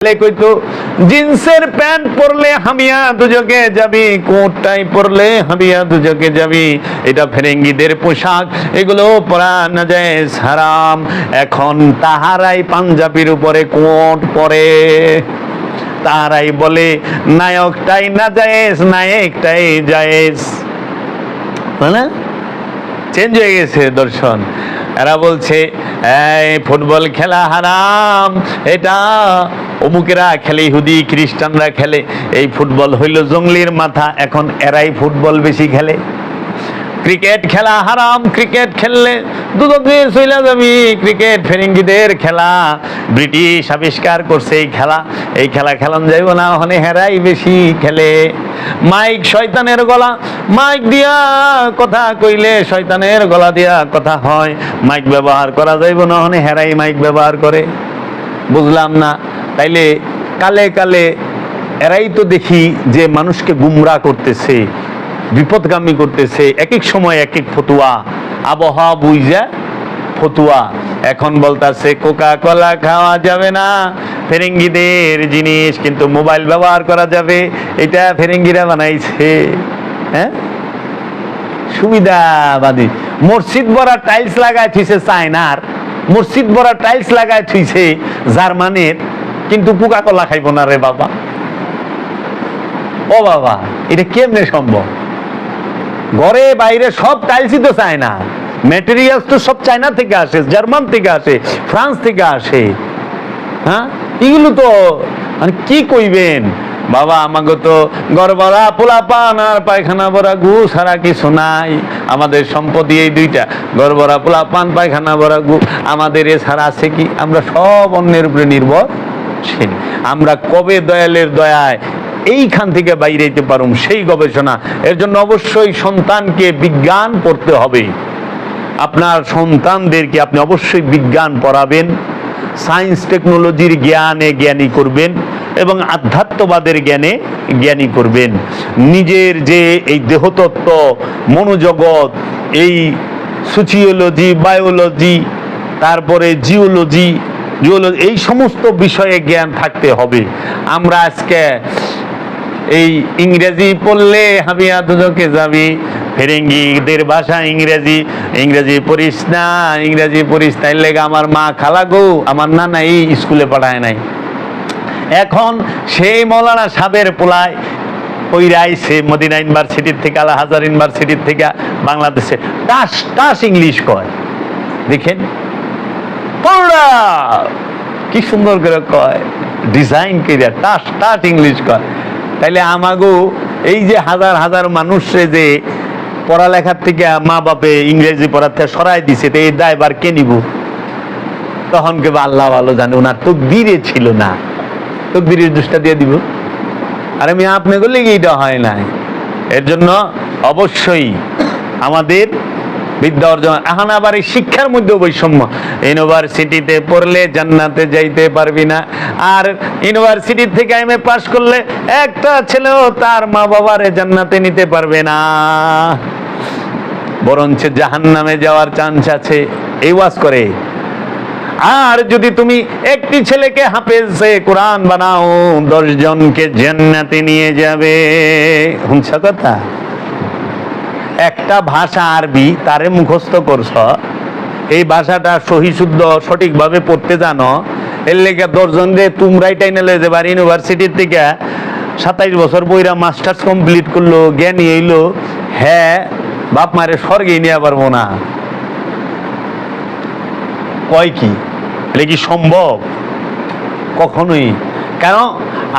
কইতো জিন্সের প্যান্ট পরলে হামিয়া দুজকে যাবি, কোট টাই পরলে হামিয়া দুজকে যাবি, এটা ফেরেঙ্গিদের পোশাক, এগুলো পরা নাজায়েজ হারাম। এখন তাহারাই পাঞ্জাবির উপরে কোট পরে, তাহারাই বলে নায়কটাই নাজায়েজ, নায়কটাই জায়েজ। না, চেঞ্জ হয়ে গেছে দর্শন। এরা বলছে এই ফুটবল খেলা হারাম, এটা অমুকেরা খেলে, ইহুদি খ্রিস্টানরা খেলে, এই ফুটবল হইল জঙ্গলির মাথা। এখন এরাই ফুটবল বেশি খেলে। ক্রিকেট খেলা হারাম, ক্রিকেট খেললে দুদকে চলে যাবি, ক্রিকেট ফেরেঙ্গিদের খেলা, ব্রিটিশ আবিষ্কার করছে এই খেলা, এই খেলা খেলান যাইব না, ওখানে হেরাই বেশি খেলে। মাইক শয়তানের গলা, মাইক দিয়া কথা কইলে শয়তানের গলা দিয়া কথা হয়, মাইক ব্যবহার করা যাইব না, ওখানে হেরাই মাইক ব্যবহার করে। বুঝলাম না, তাইলে কালে কালে এরাই তো দেখি যে মানুষকে গুমরা করতেছে, বিপদগামী করতেছে, এক এক সময় এক এক ফতুয়া, আবহাওয়া বুঝা ফতুয়া। এখন বলতাছে কোকা কোলা খাওয়া যাবে না, ফেরেঙ্গিদের জিনিস, কিন্তু মোবাইল ব্যবহার করা যাবে, এটা ফেরেঙ্গিরা বানাইছে। হ্যাঁ, সুবিধাবাদী। মসজিদ ভরা টাইলস লাগায় থুইছে চায়নার, মসজিদ ভরা টাইলস লাগায় থুইছে জার্মানের, কিন্তু কোকা কোলা খাইব না রে বাবা। ও বাবা, এটা কেমনে সম্ভব? ঘরে বাইরে সব টাইলসই তো চায়না, ম্যাটেরিয়ালস তো সব চায়না থেকে আসে, জার্মান থেকে আসে, ফ্রান্স থেকে আসে। হ্যাঁ, এগুলো তো মানে কি কইবেন বাবা? আমাকে তো ঘর ভরা পোলাপান আর পায়খানা ভরা গু ছাড়া কিছু নাই। আমাদের সম্পত্তি এই দুইটা, ঘর ভরা পোলাপান, পায়খানা ভরা গু। আমাদের এছাড়া আছে কি? আমরা সব অন্যের উপরে নির্ভরশীল। আমরা কবে দয়ালের দয়ায় এইখান থেকে বাইরে যেতে পারুম, সেই গবেষণা। এর জন্য অবশ্যই সন্তানকে বিজ্ঞান পড়তে হবে। আপনার সন্তানদেরকে আপনি অবশ্যই বিজ্ঞান পড়াবেন, সায়েন্স টেকনোলজির জ্ঞানে জ্ঞানী করবেন এবং আধ্যাত্মবাদের জ্ঞানে জ্ঞানী করবেন। নিজের যে এই দেহতত্ত্ব, মনোজগৎ, এই সোশিওলজি, বায়োলজি, তারপরে জিওলজি, এই সমস্ত বিষয়ে জ্ঞান থাকতে হবে। আমরা আজকে এই ইংরেজি পড়লে হামিয়া দুজকে যাবি, ফেরেঙ্গিদের ভাষা ইংরেজি, ইংরেজি পড়িস না, ইংরেজি পড়িস, তাই লেগে আমার মা খালা গো, আমার নানা এই স্কুলে পড়ায় নাই। এখন সেই মৌলানা সাহেবের পোলায় ওই রাইছে মদিনা ইউনিভার্সিটির থেকে, আল হাজার ইউনিভার্সিটির থেকে বাংলাদেশে টাস টাস ইংলিশ কয়। দেখেন পড়া কি সুন্দর করে কয়, ডিজাইন করে টাস টাস ইংলিশ কয়। তাইলে আমাগো এই যে হাজার হাজার মানুষে যে পড়ালেখার থেকে মা বাপে ইংরেজি পড়াতে সরাই দিছে, তো এই দায়ভার কে নিব? তখন কে আল্লাহ ভালো জানে, ওনার তকদিরে ছিল না, তকদিরের দোষটা দিয়ে দিব। আর আমি আপনি বললে এইটা হয় না। এর জন্য অবশ্যই আমাদের বিদ্যা অর্জন। এখন আবার এই শিক্ষার মধ্যে বৈষম্য। ইউনিভার্সিটিতে পড়লে জান্নাতে যাইতে পারবি না, আর ইউনিভার্সিটি থেকে এমএ পাস করলে একটা ছেলেও তার মা বাবারে জান্নাতে নিতে পারবে না, বরঞ্চ জাহান্নামে যাওয়ার চান্স আছে। এই ওয়াজ করে। আর যদি তুমি একটি ছেলেকে হাফেজে কোরআন বানাও, 10 জনকে জান্নাতে নিয়ে যাবে। শুনছ কথা? একটা ভাষা আরবি, তারে মুখস্থ করছ, এই ভাষাটা সহি শুদ্ধ সঠিকভাবে পড়তে জানো, এর লেগে 10 জন রে তোমরাই টাইনে লয়ে যাবে। আর ইউনিভার্সিটির থেকে 27 বছর বইরা মাস্টার্স কমপ্লিট করলো, জ্ঞানী হইলো, হ্যাঁ বাপ মারে স্বর্গে নিয়ে পারবো না, কয় কি? এটা কি সম্ভব? কখনোই। কারণ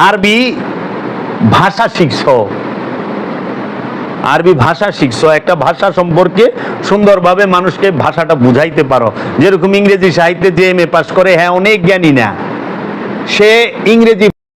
আরবি ভাষা শিখছ, আরবি ভাষা শিখছো, একটা ভাষা সম্পর্কে সুন্দরভাবে মানুষকে ভাষাটা বুঝাইতে পারো। যেরকম ইংরেজি সাহিত্যে যে এমএ পাস করে, হ্যাঁ অনেক জ্ঞানী না, সে ইংরেজি